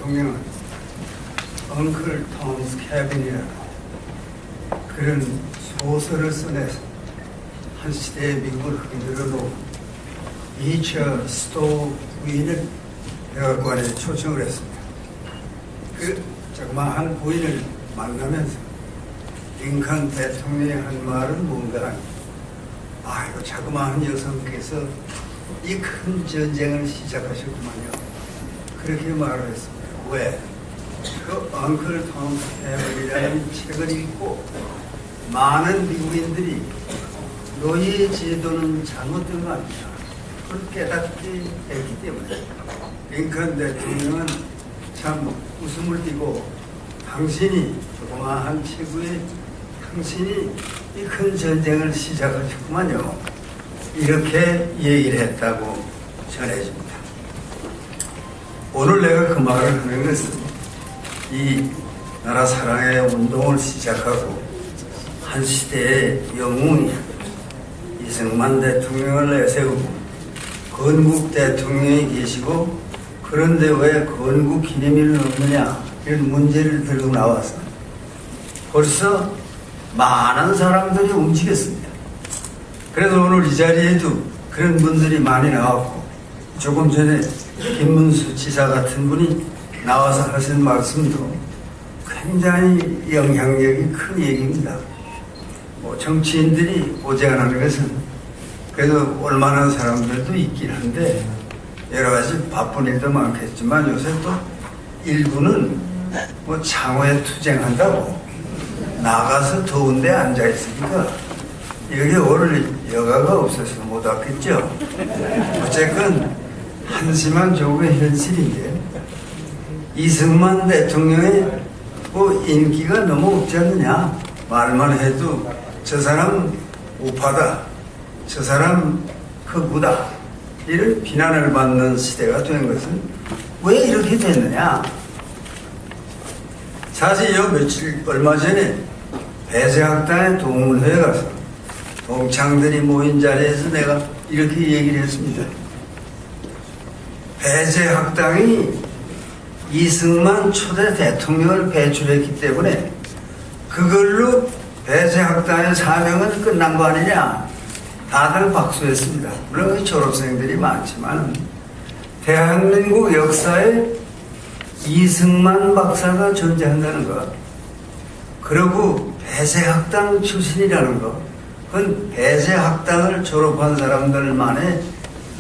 대통령은 엉클 톰스 캐빈이라는 그런 소설을 써내서 한 시대의 미국을 흔들어 놓은 이처 스토우 부인을 백악관에 초청을 했습니다. 그 자그마한 부인을 만나면서 링컨 대통령이 한 말은 뭔가 아이고 자그마한 여성께서 이 큰 전쟁을 시작하셨구만요. 그렇게 말을 했습니다. 왜? 그 엉클 톰스 캐빈이라는 책을 읽고 많은 미국인들이 노예 제도는 잘못된 거 아니냐 그걸 깨닫게 했기 때문에 링컨 대통령은 참 웃음을 띠고 당신이 조그마한 체구에 당신이 이 큰 전쟁을 시작하셨구만요. 이렇게 얘기를 했다고 전해집니다. 오늘 내가 그 말을 하는 것은 이 나라 사랑의 운동을 시작하고 한 시대의 영웅이 이승만 대통령을 내세우고 건국 대통령이 계시고 그런데 왜 건국 기념일은 없느냐 이런 문제를 들고 나와서 벌써 많은 사람들이 움직였습니다. 그래서 오늘 이 자리에도 그런 분들이 많이 나왔고 조금 전에 김문수 지사 같은 분이 나와서 하신 말씀도 굉장히 영향력이 큰 얘기입니다. 뭐 정치인들이 오지 않는 것은 그래도 올만한 사람들도 있긴 한데 여러 가지 바쁜 일도 많겠지만 요새 또 일부는 뭐 창호에 투쟁한다고 나가서 더운데 앉아 있으니까 여기 오를 여가가 없어서 못 왔겠죠. 어쨌건 한심한 조국의 현실인데 이승만 대통령의 뭐 인기가 너무 없지 않느냐 말만 해도 저 사람 우파다 저 사람 극우다 이런 비난을 받는 시대가 된 것은 왜 이렇게 됐느냐. 사실 얼마 전에 배재학당의 동문회에 가서 동창들이 모인 자리에서 내가 이렇게 얘기를 했습니다. 배재학당이 이승만 초대 대통령을 배출했기 때문에 그걸로 배재학당의 사명은 끝난 거 아니냐. 다들 박수했습니다. 물론 졸업생들이 많지만 대한민국 역사에 이승만 박사가 존재한다는 것, 그리고 배재학당 출신이라는 것, 그건 배재학당을 졸업한 사람들만의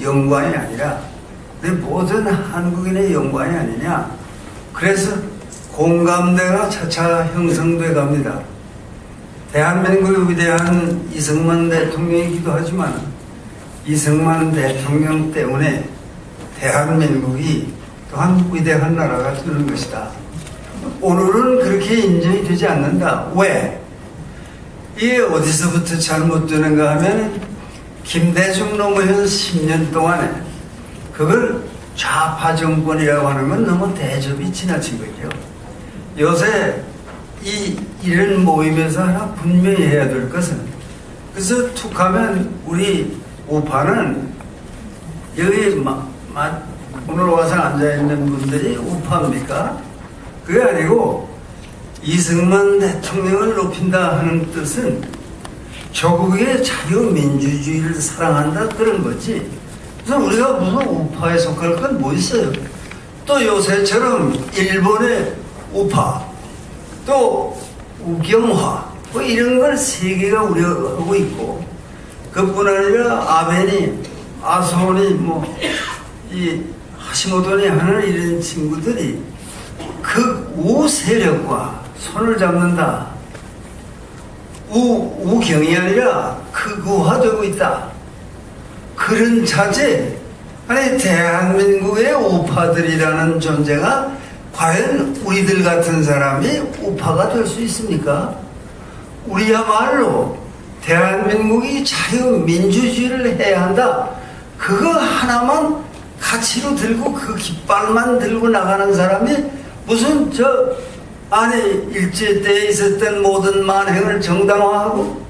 영광이 아니라 모든 한국인의 영광이 아니냐. 그래서 공감대가 차차 형성돼 갑니다. 대한민국의 위대한 이승만 대통령이기도 하지만 이승만 대통령 때문에 대한민국이 또한 위대한 나라가 되는 것이다. 오늘은 그렇게 인정이 되지 않는다. 왜? 이게 어디서부터 잘못되는가 하면 김대중 노무현 10년 동안에 그걸 좌파 정권이라고 하는 건 너무 대접이 지나친 거죠. 요새 이런 모임에서 하나 분명히 해야 될 것은 그래서 툭하면 우리 우파는 여기 오늘 와서 앉아있는 분들이 우파입니까? 그게 아니고 이승만 대통령을 높인다 하는 뜻은 조국의 자유민주주의를 사랑한다 그런 거지. 그래서 우리가 무슨 우파에 속할 건 뭐 있어요? 또 요새처럼 일본의 우파 또 우경화 뭐 이런 걸 세계가 우려하고 있고 그뿐 아니라 아베니 아소니 뭐 이 하시모토니 하는 이런 친구들이 극우 세력과 손을 잡는다. 우경이 아니라 극우화되고 있다. 그런 자체 아니 대한민국의 우파들이라는 존재가 과연 우리들 같은 사람이 우파가 될 수 있습니까? 우리야말로 대한민국이 자유민주주의를 해야 한다. 그거 하나만 가치로 들고 그 깃발만 들고 나가는 사람이 무슨 일제 때 있었던 모든 만행을 정당화하고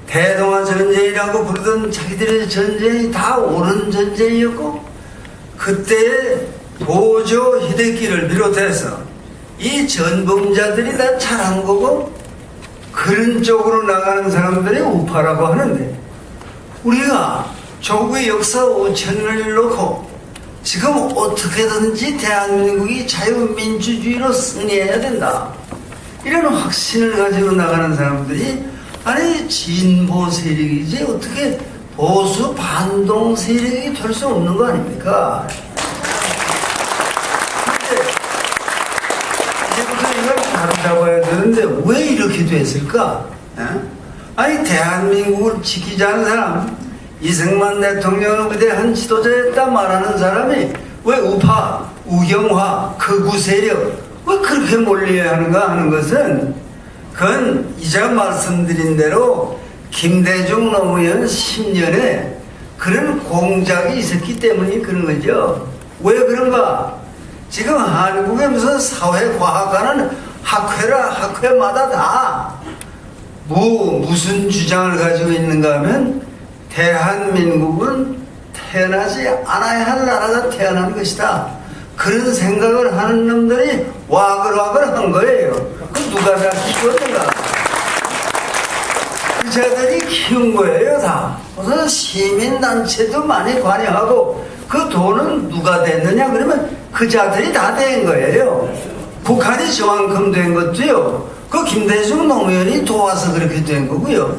대동아 전쟁이라고 부르던 자기들의 전쟁이 다 옳은 전쟁이었고 그때의 도조 히데키를 비롯해서 이 전범자들이 다 잘한 거고 그런 쪽으로 나가는 사람들이 우파라고 하는데, 우리가 조국의 역사 5천년을 놓고 지금 어떻게든지 대한민국이 자유민주주의로 승리해야 된다, 이런 확신을 가지고 나가는 사람들이 아니 진보 세력이지 어떻게 보수 반동 세력이 될 수 없는 거 아닙니까? 근데 이제부터 이걸 바로잡아야 되는데 왜 이렇게 됐을까? 아니 대한민국을 지키자는 사람, 이승만 대통령은 위대한 지도자였다 말하는 사람이 왜 우파, 우경화, 극우 세력 왜 그렇게 몰려야 하는가 하는 것은, 그건 이제 말씀드린 대로 김대중 노무현 10년에 그런 공작이 있었기 때문에 그런 거죠. 왜 그런가? 지금 한국에 무슨 사회과학과는 학회마다 다 무슨 주장을 가지고 있는가 하면 대한민국은 태어나지 않아야 할 나라가 태어난 것이다, 그런 생각을 하는 놈들이 와글와글 한 거예요. 그 누가 다 키웠던가? 그 자들이 키운 거예요, 다. 무슨 시민단체도 많이 관여하고, 그 돈은 누가 됐느냐? 그러면 그 자들이 다 된 거예요. 북한이 저만큼 된 것도요, 그 김대중 노무현이 도와서 그렇게 된 거고요.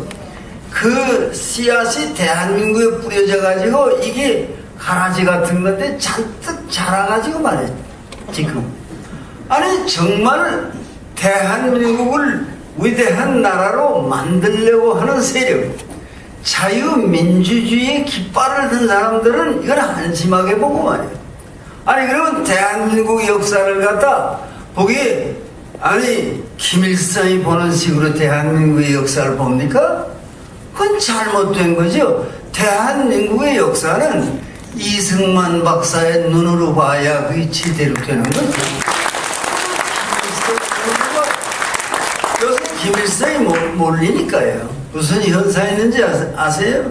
그 씨앗이 대한민국에 뿌려져 가지고 이게 가라지 같은 건데 잔뜩 자라가지고 말이에요, 지금. 아니, 정말 대한민국을 위대한 나라로 만들려고 하는 세력, 자유민주주의의 깃발을 든 사람들은 이걸 한심하게 보고 말이에요. 아니, 그러면 대한민국 역사를 갖다 보기, 아니, 김일성이 보는 식으로 대한민국의 역사를 봅니까? 그건 잘못된 거죠. 대한민국의 역사는 이승만 박사의 눈으로 봐야 그게 제대로 되는 거죠. 요새 김일성이 몰리니까요. 무슨 현상이 있는지 아세요?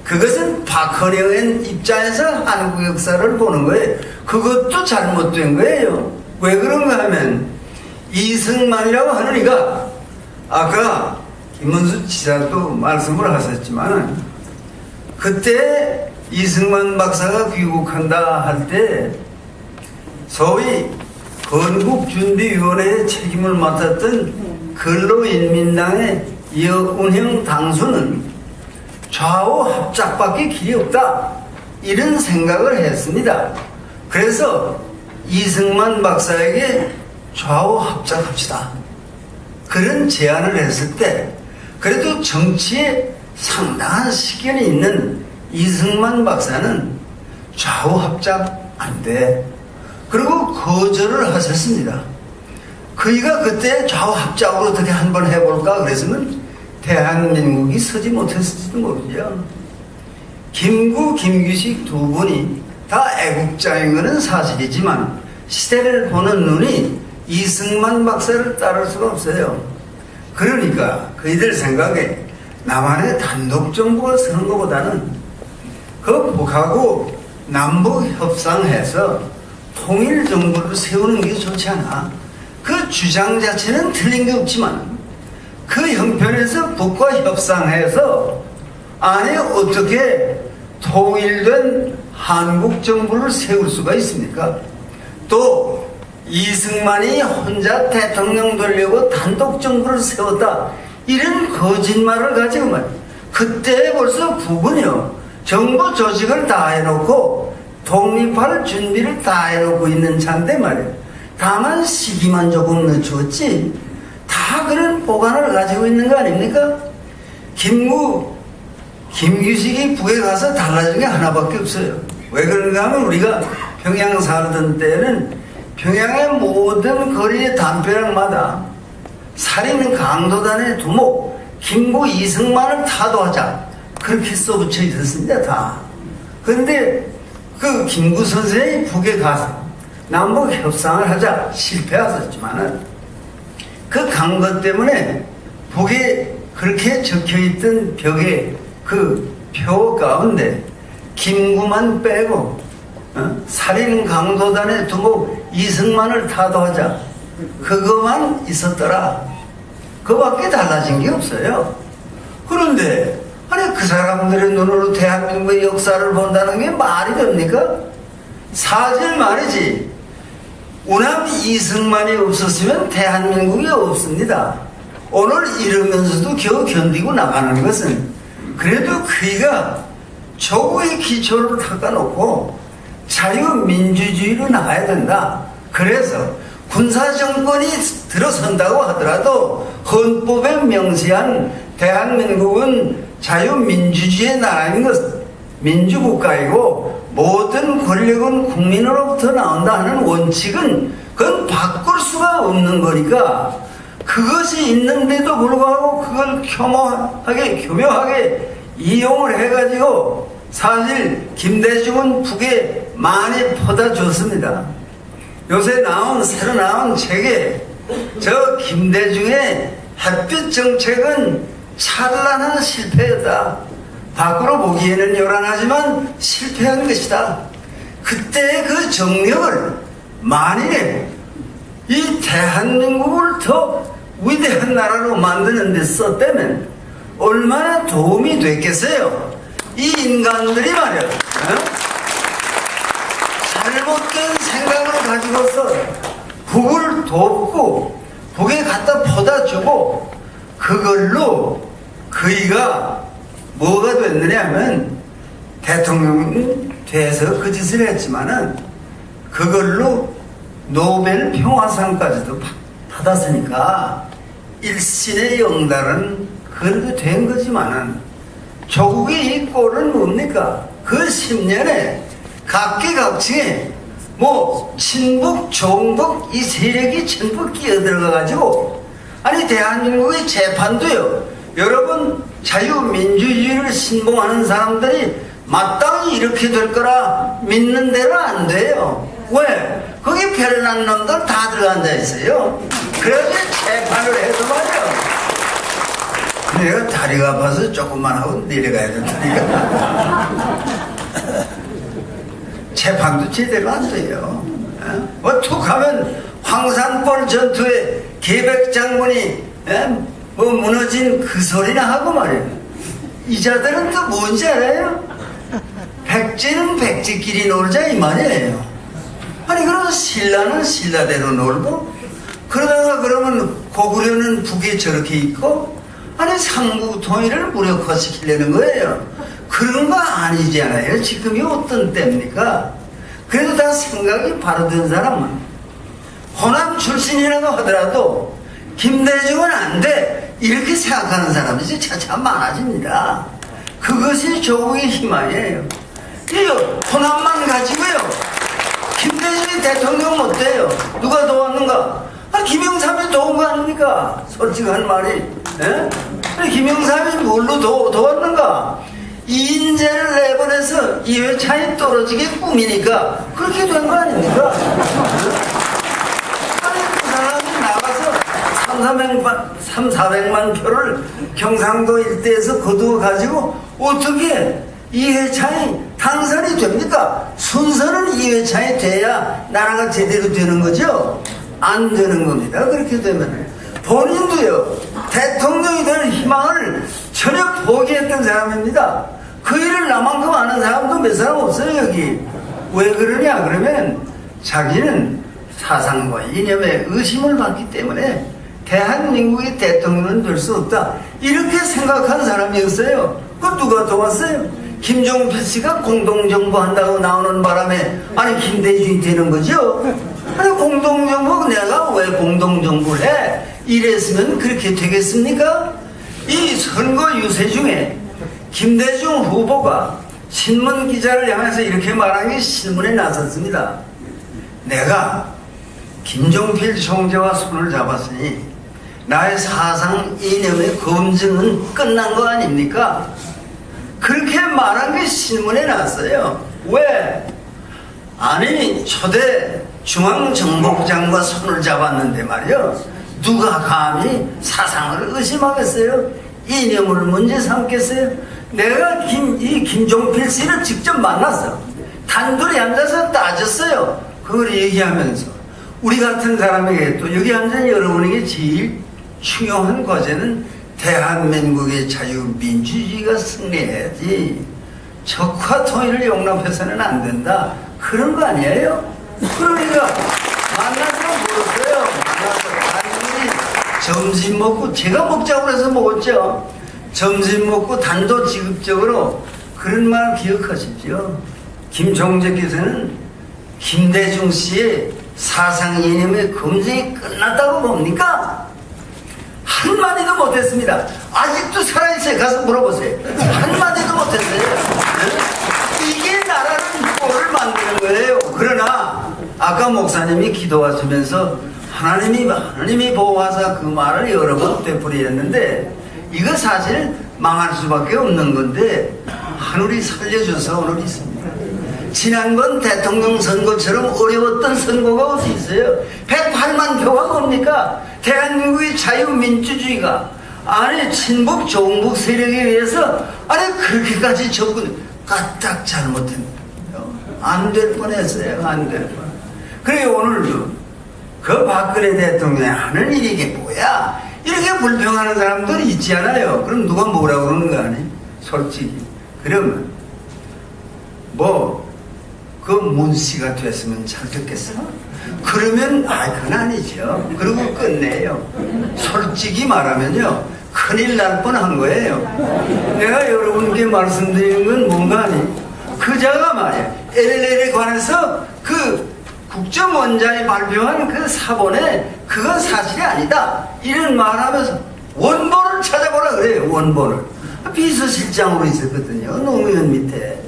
그것은 박헌영의 입장에서 한국 역사를 보는 거예요. 그것도 잘못된 거예요. 왜 그런가 하면 이승만이라고 하는 이가, 아까 김문수 지사도 말씀을 하셨지만, 그때 이승만 박사가 귀국한다 할 때 소위 건국준비위원회의 책임을 맡았던 근로인민당의 이억운형 당수는 좌우 합작밖에 길이 없다, 이런 생각을 했습니다. 그래서 이승만 박사에게 좌우 합작합시다, 그런 제안을 했을 때, 그래도 정치에 상당한 식견이 있는 이승만 박사는 좌우 합작 안 돼, 그리고 거절을 하셨습니다. 그이가 그때 좌우 합작으로 어떻게 한번 해볼까 그랬으면 대한민국이 서지 못했을지도 모르죠. 김구, 김규식 두 분이 다 애국자인 것은 사실이지만 시대를 보는 눈이 이승만 박사를 따를 수가 없어요. 그러니까 그이들 생각에 남한의 단독 정부가 서는 것보다는 그 북하고 남북 협상해서 통일 정부를 세우는 게 좋지 않아. 그 주장 자체는 틀린 게 없지만 그 형편에서 북과 협상해서 아니 어떻게 통일된 한국 정부를 세울 수가 있습니까? 또 이승만이 혼자 대통령 되려고 단독 정부를 세웠다, 이런 거짓말을 가지고 말이야. 그때 벌써 북은요 정부 조직을 다 해놓고 독립할 준비를 다 해놓고 있는 차인데 말이야. 다만 시기만 조금 늦추었지 다 그런 보관을 가지고 있는 거 아닙니까? 김규식이 북에 가서 달라진 게 하나밖에 없어요. 왜 그런가 하면 우리가 평양 살던 때는 평양의 모든 거리의 담벼락마다 살인 강도단의 두목 김구 이승만을 타도하자, 그렇게 써붙여 있었습니다, 다. 그런데 그 김구 선생이 북에 가서 남북 협상을 하자 실패하셨지만은 그 간 것 때문에 북에 그렇게 적혀있던 벽에 그 표 가운데 김구만 빼고 살인 강도단에 두고 이승만을 타도하자. 그것만 있었더라. 그밖에 달라진 게 없어요. 그런데 아니 그 사람들의 눈으로 대한민국의 역사를 본다는 게 말이 됩니까? 사실 말이지. 우남 이승만이 없었으면 대한민국이 없습니다. 오늘 이러면서도 겨우 견디고 나가는 것은 그래도 그이가 조국의 기초를 닦아놓고 자유민주주의로 나가야 된다. 그래서 군사정권이 들어선다고 하더라도 헌법에 명시한 대한민국은 자유민주주의의 나라인 것, 민주국가이고 모든 권력은 국민으로부터 나온다 하는 원칙은 그건 바꿀 수가 없는 거니까 그것이 있는데도 불구하고 그걸 교묘하게 이용을 해가지고 사실 김대중은 북에 많이 퍼다 줬습니다. 요새 새로 나온 책에 저 김대중의 햇빛 정책은 찬란한 실패였다. 밖으로 보기에는 요란하지만 실패한 것이다. 그때의 그 정력을 만일에 이 대한민국을 더 위대한 나라로 만드는 데 썼다면 얼마나 도움이 됐겠어요. 이 인간들이 말이야 잘못된 생각을 가지고서 북을 돕고 북에 갖다 퍼다 주고 그걸로 그이가 뭐가 됐느냐 하면 대통령이 돼서 그 짓을 했지만은 그걸로 노벨 평화상까지도 받았으니까 일신의 영달은 그래도 된 거지만은 조국의 이 꼴은 뭡니까? 그 10년에 각계각층에 뭐 친북, 종북 이 세력이 전부 끼어들어가가지고 아니 대한민국의 재판도요. 여러분 자유민주주의를 신봉하는 사람들이 마땅히 이렇게 될 거라 믿는 대로 안 돼요. 왜? 거기 별난 놈들 다 들어앉아 있어요. 그래서 재판을 해서 말이야. 내가 다리가 아파서 조금만 하고 내려가야 된다니까. 재판도 제대로 안 돼요. 뭐 툭 하면 황산벌 전투에 계백장군이 뭐 무너진 그 소리나 하고 말이에요. 이자들은 또 뭔지 알아요? 백제는 백제끼리 놀자 이 말이에요. 아니 그러면 신라는 신라대로 놀고 그러다가 그러면 고구려는 북에 저렇게 있고 아니 삼국 통일을 무력화시키려는 거예요. 그런 거 아니잖아요. 지금이 어떤 때입니까? 그래도 다 생각이 바로 든 사람은 호남 출신이라고 하더라도 김대중은 안 돼 이렇게 생각하는 사람이 차차 많아집니다. 그것이 조국의 희망이에요. 이요 호남만 가지고요 김대중이 대통령 못 돼요. 누가 도왔는가? 김영삼이 도운 거 아닙니까? 솔직한 말이. 예? 김영삼이 뭘로 도왔는가? 이인재를 내보내서 이회창이 떨어지게 꾸미니까 그렇게 된 거 아닙니까? 아니 그 사람이 나가서 3,400만 표를 경상도 일대에서 거두어가지고 어떻게 이회창이 당선이 됩니까? 순서는 이회창이 돼야 나라가 제대로 되는 거죠? 안 되는 겁니다. 그렇게 되면 본인도요 대통령이 될 희망을 전혀 포기했던 사람입니다. 그 일을 나만큼 아는 사람도 몇 사람 없어요. 여기 왜 그러냐 그러면 자기는 사상과 이념에 의심을 받기 때문에 대한민국의 대통령은 될 수 없다 이렇게 생각한 사람이었어요. 그거 누가 도왔어요? 김종필 씨가 공동정부 한다고 나오는 바람에 아니 김대중이 되는 거죠. 아니 공동정부 내가 왜 공동정부를 해? 이랬으면 그렇게 되겠습니까? 이 선거 유세 중에 김대중 후보가 신문 기자를 향해서 이렇게 말한 게 신문에 나섰습니다. 내가 김종필 총재와 손을 잡았으니 나의 사상 이념의 검증은 끝난 거 아닙니까? 그렇게 말한 게 신문에 났어요. 왜? 아니 초대 중앙정보부장과 손을 잡았는데 말이요 누가 감히 사상을 의심하겠어요? 이념을 문제 삼겠어요? 내가 이 김종필 씨를 직접 만났어. 단둘이 앉아서 따졌어요. 그걸 얘기하면서 우리 같은 사람에게 또 여기 앉은 여러분에게 제일 중요한 과제는 대한민국의 자유민주주의가 승리해야지 적화 통일을 용납해서는 안 된다. 그런 거 아니에요? 그러니까 만나서 물었어요. 만나서 단둘이 점심 먹고 제가 먹자고 해서 먹었죠. 점심 먹고 단도직입적으로 그런 말 기억하시죠? 김종재께서는 김대중 씨의 사상 이념의 검증이 끝났다고 봅니까? 한마디도 못했습니다. 아직도 살아있어요. 가서 물어보세요. 한마디도 못했어요. 네? 이게 나라는 꼴을 만드는 거예요. 그러나 아까 목사님이 기도하시면서 하나님이 보호하사 그 말을 여러 번 되풀이했는데 이거 사실 망할 수밖에 없는 건데 하늘이 살려줘서 오늘 있습니다. 지난번 대통령 선거처럼 어려웠던 선거가 어디 있어요? 108만 표가 뭡니까? 대한민국의 자유민주주의가 아니 친북 종북 세력에 의해서 아니 그렇게까지 접근 까딱 잘못했네요. 안 될 뻔했어요. 안 될 뻔. 그래 오늘도 그 박근혜 대통령이 하는 일이 이게 뭐야? 이렇게 불평하는 사람들이 있지 않아요? 그럼 누가 뭐라고 그러는 거 아니? 솔직히 그러면 그 문씨가 됐으면 잘 됐겠어? 그러면 그건 아니죠. 그리고 끝내요. 솔직히 말하면요 큰일 날 뻔한 거예요. 내가 여러분께 말씀드리는 건 뭔가 아니 그자가 말이야 LLL에 관해서 그 국정원장이 발표한 그 사본에 그건 사실이 아니다 이런 말하면서 원본을 찾아보라 그래요. 원본을 비서실장으로 있었거든요. 노무현 밑에.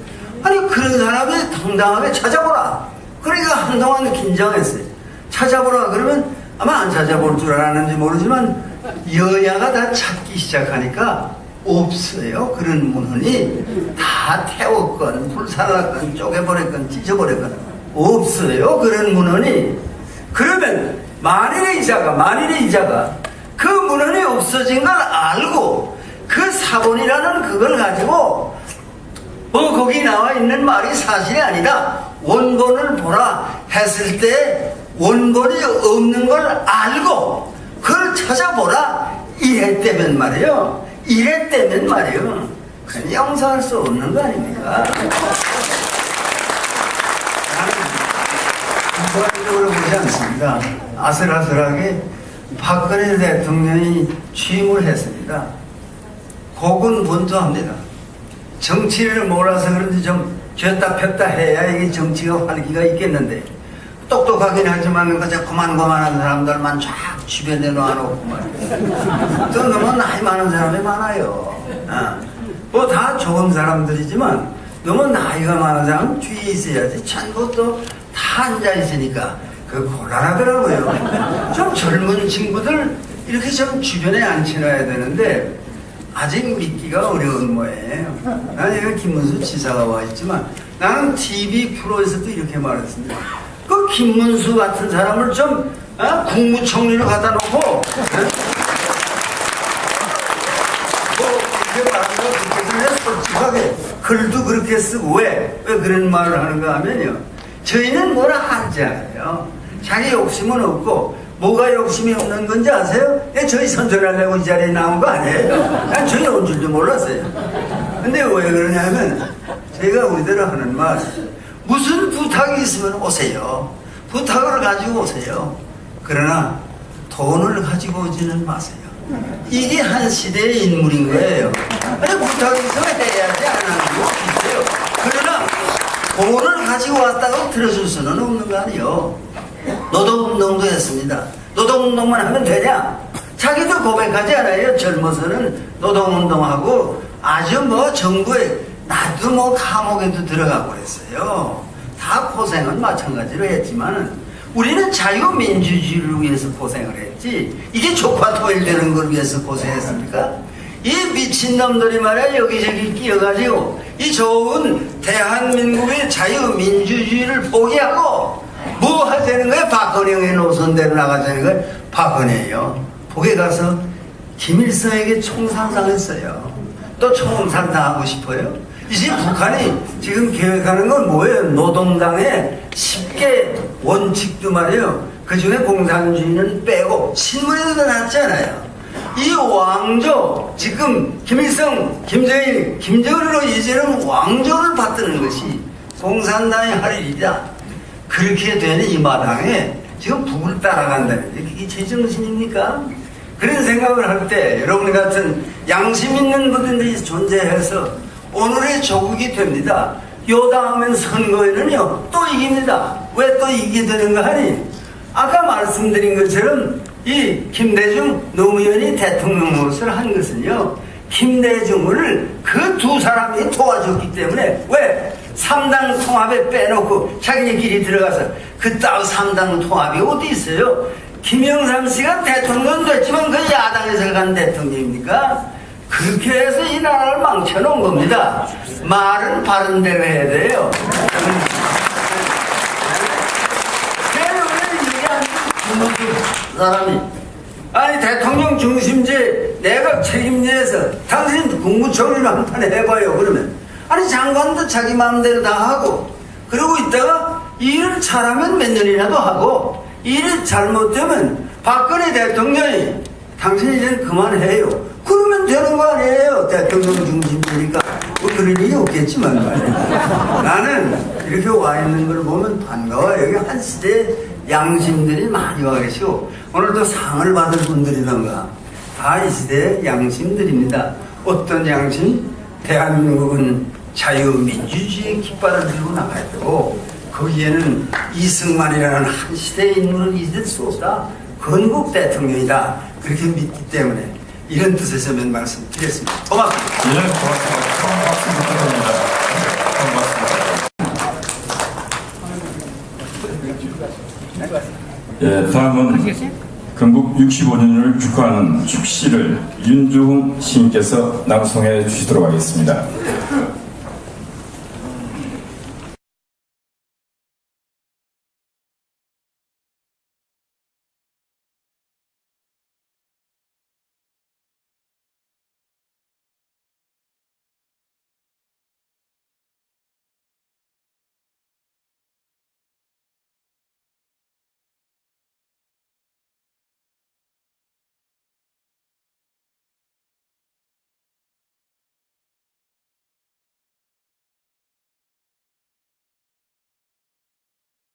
아니 그런 사람이 당당하게 찾아보라. 그러니까 한동안 긴장했어요. 찾아보라 그러면 아마 안 찾아볼 줄 알았는지 모르지만 여야가 다 찾기 시작하니까 없어요. 그런 문헌이 다 태웠건 불살랐건 쪼개버렸건 찢어버렸건 없어요. 그런 문헌이. 그러면 만일의 이자가 그 문헌이 없어진 걸 알고 그 사본이라는 그걸 가지고 거기 나와 있는 말이 사실이 아니다. 원본을 보라 했을 때 원본이 없는 걸 알고 그걸 찾아보라 이랬다면 말이에요. 그냥 용서할 수 없는 거 아닙니까? 나는 인간적으로 보지 않습니다. 아슬아슬하게 박근혜 대통령이 취임을 했습니다. 고군분투합니다. 정치를 몰라서 그런지 좀 쥐었다 폈다 해야 이게 정치가 활기가 있겠는데 똑똑하긴 하지만 그저 고만고만한 사람들만 쫙 주변에 놔놓고 말이야. 또 너무 나이 많은 사람이 많아요. 뭐 다 좋은 사람들이지만 너무 나이가 많은 사람 뒤에 있어야지. 전부 또 다 앉아있으니까 그 곤란하더라고요. 좀 젊은 친구들 이렇게 좀 주변에 앉혀놔야 되는데 아직 믿기가 어려운 모양이에요. 나는 김문수 지사가 와 있지만 나는 TV 프로에서도 이렇게 말했습니다. 그 김문수 같은 사람을 좀 국무총리로 갖다 놓고 그렇게 말하면 솔직하게 글도 그렇게 쓰고 왜 그런 말을 하는가 하면요. 저희는 뭐라 하지 않아요. 자기 욕심은 없고 뭐가 욕심이 없는 건지 아세요? 저희 선전하려고 이 자리에 나온 거 아니에요. 난 저희 온 줄도 몰랐어요. 근데 왜 그러냐면 제가 우리대로 하는 말 무슨 부탁이 있으면 오세요. 부탁을 가지고 오세요. 그러나 돈을 가지고 오지는 마세요. 이게 한 시대의 인물인 거예요. 아니 부탁이 있으면 해야지 안 하는 거 있어요. 그러나 돈을 가지고 왔다고 들어줄 수는 없는 거 아니에요. 노동운동도 했습니다. 노동운동만 하면 되냐? 자기도 고백하지 않아요. 젊어서는 노동운동하고 아주 정부에 나도 감옥에도 들어가고 그랬어요. 다 고생은 마찬가지로 했지만 우리는 자유민주주의를 위해서 고생을 했지 이게 조화통일되는 걸 위해서 고생했습니까? 이 미친놈들이 말이야 여기저기 끼어가지고 이 좋은 대한민국의 자유민주주의를 포기하고 뭐 하자는 거예요? 박근혜의 노선대로 나가자는 거예요? 박근혜요. 북에 가서 김일성에게 총상상했어요. 또 총상당하고 싶어요? 이제 북한이 지금 계획하는 건 뭐예요? 노동당의 10개 원칙도 말이에요. 그 중에 공산주의는 빼고 신문에도 났잖아요. 이 왕조, 지금 김일성, 김정일, 김정은으로 이제는 왕조를 받드는 것이 공산당의 할 일이다. 그렇게 되는 이 마당에 지금 북을 따라간다는 게 그게 제정신입니까? 그런 생각을 할 때 여러분 같은 양심 있는 분들이 존재해서 오늘의 조국이 됩니다. 요 다음엔 선거에는요 또 이깁니다. 왜 또 이기게 되는가 하니 아까 말씀드린 것처럼 이 김대중 노무현이 대통령 노릇을 한 것은요 김대중을 그 두 사람이 도와줬기 때문에 왜 3당 통합에 빼놓고 자기네끼리 들어가서 그따위 3당 통합이 어디 있어요? 김영삼 씨가 대통령 됐지만 그 야당에서 간 대통령입니까? 그렇게 해서 이 나라를 망쳐놓은 겁니다. 말은 바른 대로 해야 돼요. 사람이 아니 대통령 중심제 내각 책임제에서 당신 국무총리를 한판 해봐요. 그러면 아니 장관도 자기 마음대로 다 하고 그러고 있다가 일을 잘하면 몇 년이라도 하고 일이 잘못되면 박근혜 대통령이 당신 이제는 그만해요. 그러면 되는 거 아니에요. 대통령 중심제니까 뭐 그런 일이 없겠지만 말이야. 나는 이렇게 와 있는 걸 보면 반가워요. 여기 한 시대에 양심들이 많이 와 계시고 오늘도 상을 받을 분들이던가 다 이 시대의 양심들입니다. 어떤 양심? 대한민국은 자유민주주의의 깃발을 들고 나가야 되고 거기에는 이승만이라는 한 시대의 인물을 잊을 수 없다. 건국 대통령이다. 그렇게 믿기 때문에 이런 뜻에서 몇 말씀 드렸습니다. 고맙습니다. 예, 고맙습니다. 처음 박수 부탁드립니다. 고맙습니다. 예, 다음은 건국 65년을 축하하는 축시를 윤주홍 시인께서 낭송해 주시도록 하겠습니다.